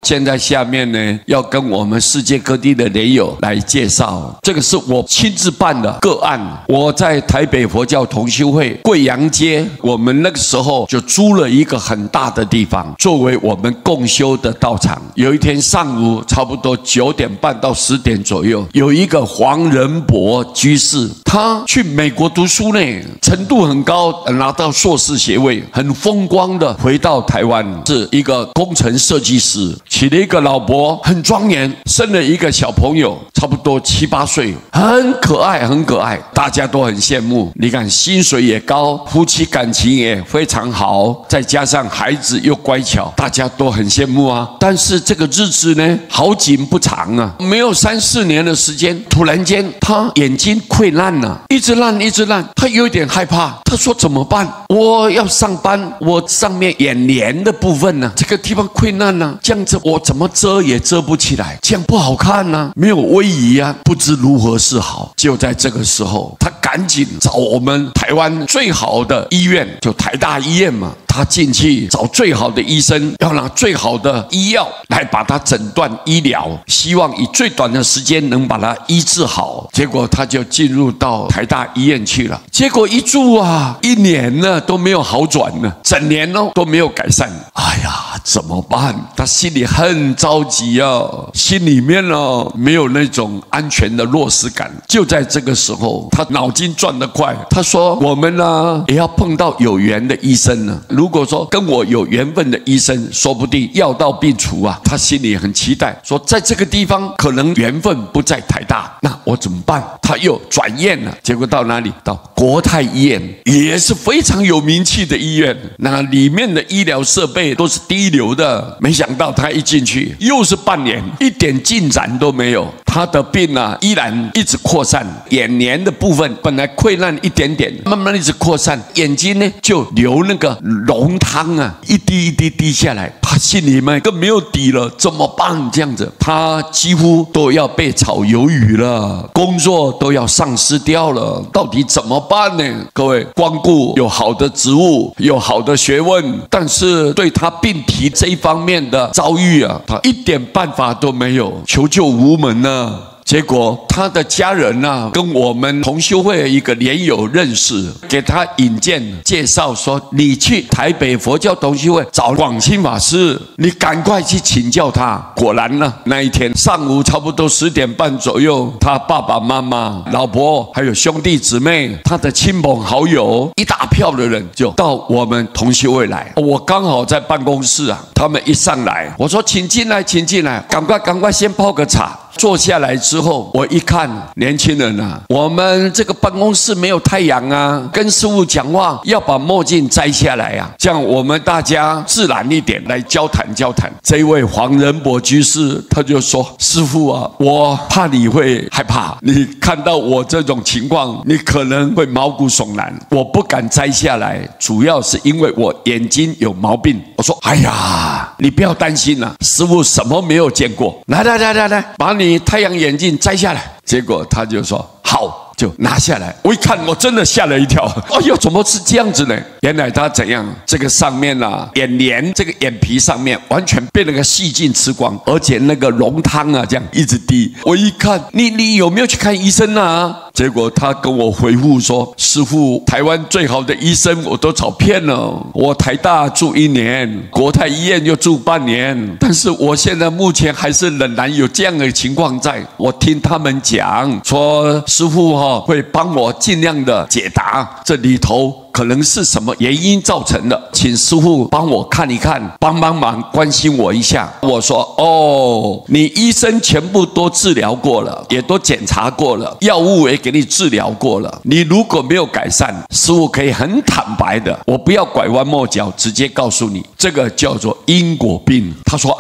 现在下面呢，要跟我们世界各地的莲友来介绍，这个是我亲自办的个案。我在台北佛教同修会贵阳街，我们那个时候就租了一个很大的地方，作为我们共修的道场。有一天上午差不多9点半到10点左右，有一个黄仁博居士，他去美国读书呢，程度很高，拿到硕士学位，很风光的回到台湾，是一个工程设计师，娶了一个老婆，很庄严，生了一个小朋友，差不多7、8岁，很可爱，很可爱，大家都很羡慕。你看，薪水也高，夫妻感情也非常好，再加上孩子又乖巧，大家都很羡慕啊。但是这个日子呢，好景不长啊，没有3、4年的时间，突然间他眼睛溃烂了，一直烂，一直烂，他有点害怕。他说怎么办？我要上班，我上面眼帘的部分呢，这个地方溃烂了，这样子我怎么遮也遮不起来，这样不好看啊，没有威仪啊，不知如何是好。就在这个时候，他赶紧找我们台湾最好的医院，就台大医院嘛。他进去找最好的医生，要拿最好的医药来把他诊断医疗，希望以最短的时间能把他医治好。结果他就进入到台大医院去了。结果一住啊，1年呢都没有好转呢，整年都没有改善。哎呀，怎么办？他心里很着急啊，心里面呢没有那种安全的落实感。就在这个时候，他脑筋转得快，他说：“我们呢也要碰到有缘的医生呢。如果说跟我有缘分的医生，说不定药到病除啊。”他心里很期待，说在这个地方可能缘分不在台大，那我怎么办？他又转院了，结果到哪里？到国泰医院，也是非常有名气的医院，那里面的医疗设备都是第一流的。没想到他一进去，又是半年，一点进展都没有。他的病啊，依然一直扩散，眼帘的部分本来溃烂一点点，慢慢一直扩散，眼睛呢就流那个浓汤啊，一滴一滴滴下来，他心里面更没有底了，怎么办？这样子，他几乎都要被炒鱿鱼了，工作都要丧失掉了，到底怎么办呢？各位，光顾有好的职务，有好的学问，但是对他病体这一方面的遭遇啊，他一点办法都没有，求救无门啊。结果他的家人啊，跟我们同修会的一个莲友认识，给他引荐介绍说，你去台北佛教同修会找广清法师，你赶快去请教他。果然呢，那一天上午差不多10点半左右，他爸爸妈妈、老婆还有兄弟姊妹，他的亲朋好友一大票的人就到我们同修会来。我刚好在办公室啊，他们一上来，我说请进来，请进来，赶快先泡个茶。坐下来之后，我一看年轻人啊，我们这个办公室没有太阳啊，跟师父讲话要把墨镜摘下来啊，这样我们大家自然一点来交谈交谈。这位黄仁博居士他就说：“师父啊，我怕你会害怕，你看到我这种情况，你可能会毛骨悚然。我不敢摘下来，主要是因为我眼睛有毛病。”我说：“哎呀，你不要担心啊，师父什么没有见过，来，把你太阳眼镜摘下来。”结果他就说好，就拿下来。我一看，我真的吓了一跳。哎呦，怎么是这样子呢？原来他怎样？这个上面啊，眼帘这个眼皮上面完全被那个细菌吃光，而且那个浓汤啊，这样一直滴。我一看，你有没有去看医生啊？结果他跟我回复说：“师父，台湾最好的医生我都找遍了，我台大住1年，国泰医院又住半年，但是我现在目前还是仍然有这样的情况在。我听他们讲说，师父会帮我尽量的解答这里头可能是什么原因造成的，请师父帮我看一看，帮忙，关心我一下。”我说：“哦，你医生全部都治疗过了，也都检查过了，药物也给你治疗过了，你如果没有改善，师父可以很坦白的，我不要拐弯抹角，直接告诉你，这个叫做因果病。”他说：“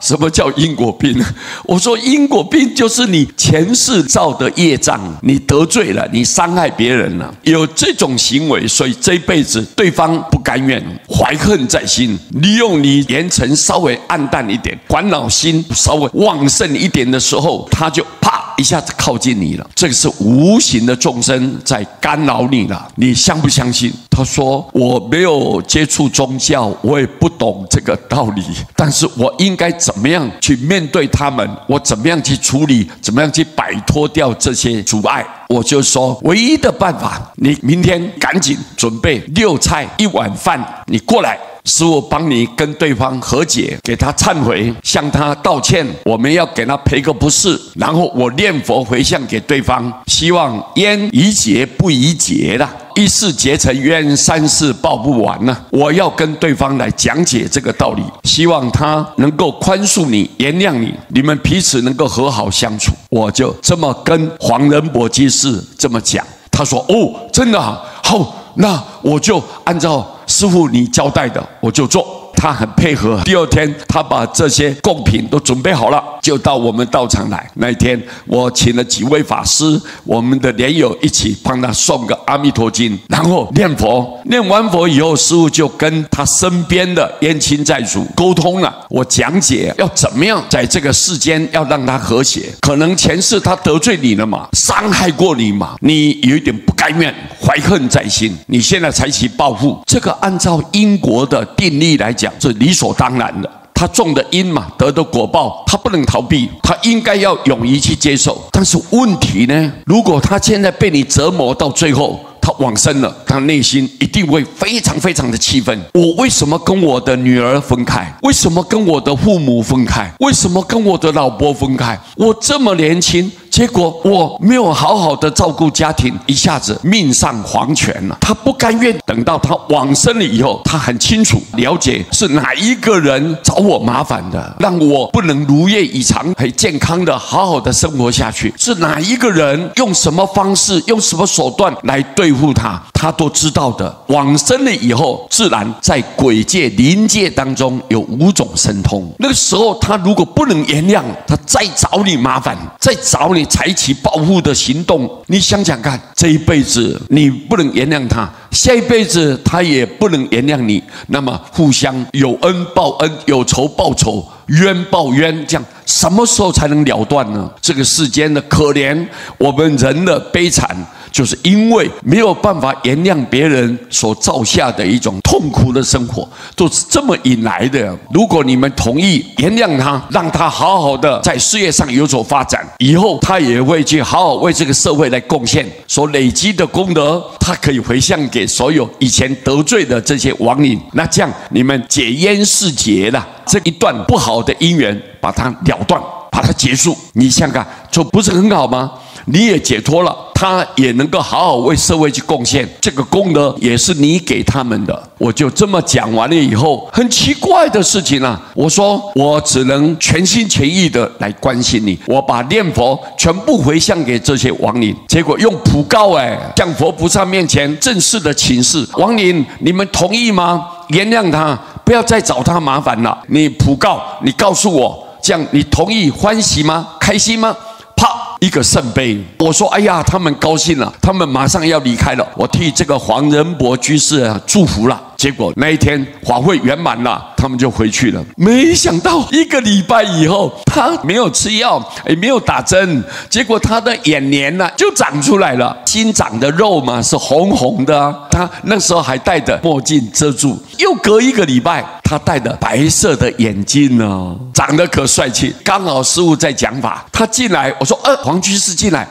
什么叫因果病？”我说：“因果病就是你前世造的业障，你得罪了，你伤害别人了，有这种行为，所以以这一辈子对方不甘愿，怀恨在心，利用你言层稍微暗淡一点，烦恼心稍微旺盛一点的时候，他就啪一下子靠近你了。这个是无形的众生在干扰你了，你相不相信？他说我没有接触宗教，我也不懂这个道理，但是我应该怎么样去面对他们？我怎么样去处理？怎么样去摆脱掉这些阻碍？我就说唯一的办法，你明天赶紧准备6菜1碗饭，你过来，师父帮你跟对方和解，给他忏悔，向他道歉，我们要给他赔个不是，然后我念佛回向给对方，希望冤宜结不宜结啦，一世结成冤，3世报不完呢。我要跟对方来讲解这个道理，希望他能够宽恕你，原谅你，你们彼此能够和好相处。我就这么跟黄仁波居士这么讲，他说哦，真的啊，好，那我就按照师父你交代的，我就做。他很配合。第2天，他把这些贡品都准备好了，就到我们道场来。那一天，我请了几位法师，我们的莲友一起帮他诵个阿弥陀经，然后念佛。念完佛以后，师父就跟他身边的冤亲债主沟通了。我讲解要怎么样在这个世间要让他和谐。可能前世他得罪你了嘛，伤害过你嘛，你有一点不甘愿，怀恨在心，你现在采取报复。这个按照因果的定律来讲，是理所当然的。他种的因嘛，得的果报，他不能逃避，他应该要勇于去接受。但是问题呢，如果他现在被你折磨到最后，他往生了，他内心一定会非常非常的气愤。我为什么跟我的女儿分开？为什么跟我的父母分开？为什么跟我的老婆分开？我这么年轻，结果我没有好好的照顾家庭，一下子命丧黄泉了。他不甘愿，等到他往生了以后，他很清楚了解是哪一个人找我麻烦的，让我不能如愿以偿，很健康的好好的生活下去。是哪一个人用什么方式，用什么手段来对付他，他都知道的。往生了以后，自然在鬼界、灵界当中有5种神通。那个时候，他如果不能原谅，他再找你麻烦，再找你采取报复的行动，你想想看，这一辈子你不能原谅他，下一辈子他也不能原谅你，那么互相有恩报恩，有仇报仇，冤报冤，这样什么时候才能了断呢？这个世间的可怜，我们人的悲惨，就是因为没有办法原谅别人所造下的一种痛苦的生活，都是这么引来的。如果你们同意原谅他，让他好好的在事业上有所发展，以后他也会去好好为这个社会来贡献，所累积的功德，他可以回向给所有以前得罪的这些亡灵。那这样你们解冤释结了，这一段不好的因缘，把它了断，把它结束。你想想看，这不是很好吗？你也解脱了，他也能够好好为社会去贡献，这个功德也是你给他们的。我就这么讲完了以后，很奇怪的事情啊，我说我只能全心全意的来关心你，我把念佛全部回向给这些亡灵，结果用普告向佛菩萨面前正式的请示，亡灵你们同意吗？原谅他，不要再找他麻烦了。你普告，你告诉我，这样你同意欢喜吗？开心吗？啪！一个圣杯，我说：“哎呀，他们高兴了，他们马上要离开了。”我替这个黄仁波居士祝福了。结果那一天法会圆满了，他们就回去了。没想到1个礼拜以后，他没有吃药，也没有打针，结果他的眼帘呢就长出来了。新长的肉嘛是红红的啊，他那时候还戴着墨镜遮住。又隔1个礼拜，他戴着白色的眼镜呢，长得可帅气。刚好师父在讲法，他进来，我说：“黄居士进来，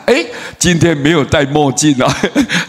今天没有戴墨镜啊，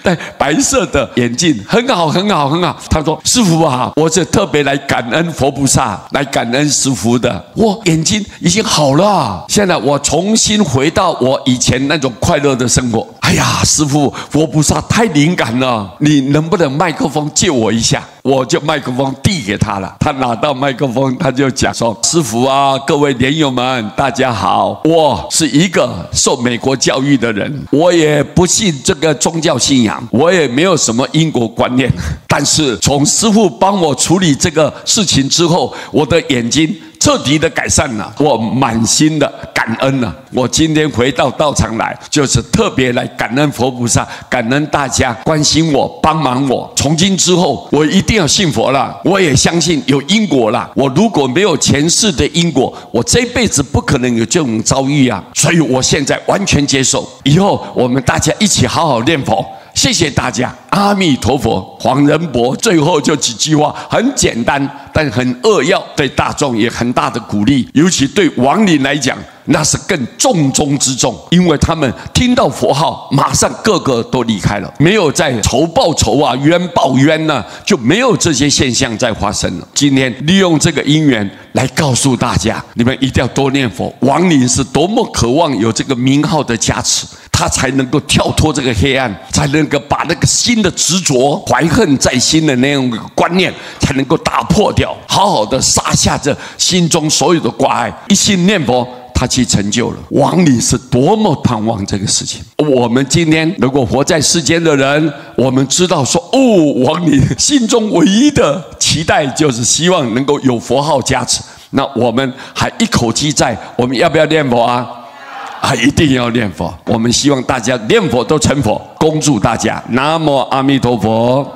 戴白色的眼镜，很好，很好，很好。”他说：“师父啊，我是特别来感恩佛菩萨，来感恩师父的。我眼睛已经好了，现在我重新回到我以前那种快乐的生活。哎呀，师父，佛菩萨太灵感了，你能不能麦克风借我一下？”我就麦克风递给他了，他拿到麦克风，他就讲说：“师父啊，各位莲友们，大家好，我是一个受美国教育的人，我也不信这个宗教信仰，我也没有什么因果观念，但是从师父帮我处理这个事情之后，我的眼睛彻底的改善了，我满心的感感恩啊！我今天回到道场来，就是特别来感恩佛菩萨，感恩大家关心我、帮忙我。从今之后，我一定要信佛了。我也相信有因果了。我如果没有前世的因果，我这辈子不可能有这种遭遇啊！所以我现在完全接受。以后我们大家一起好好念佛。谢谢大家，阿弥陀佛。黄仁博最后就几句话，很简单，但很扼要，对大众也很大的鼓励，尤其对亡灵来讲，那是更重中之重，因为他们听到佛号，马上个个都离开了，没有在仇报仇啊、冤报冤啊，就没有这些现象在发生了。今天利用这个因缘来告诉大家，你们一定要多念佛。亡灵是多么渴望有这个名号的加持，他才能够跳脱这个黑暗，才能够把那个心的执着、怀恨在心的那种观念，才能够打破掉，好好的撒下这心中所有的挂碍，一心念佛，他去成就了。亡灵是多么盼望这个事情。我们今天如果活在世间的人，我们知道说，亡灵心中唯一的期待就是希望能够有佛号加持。那我们还一口气在，我们要不要念佛啊？一定要念佛。我们希望大家念佛都成佛，恭祝大家南无阿弥陀佛。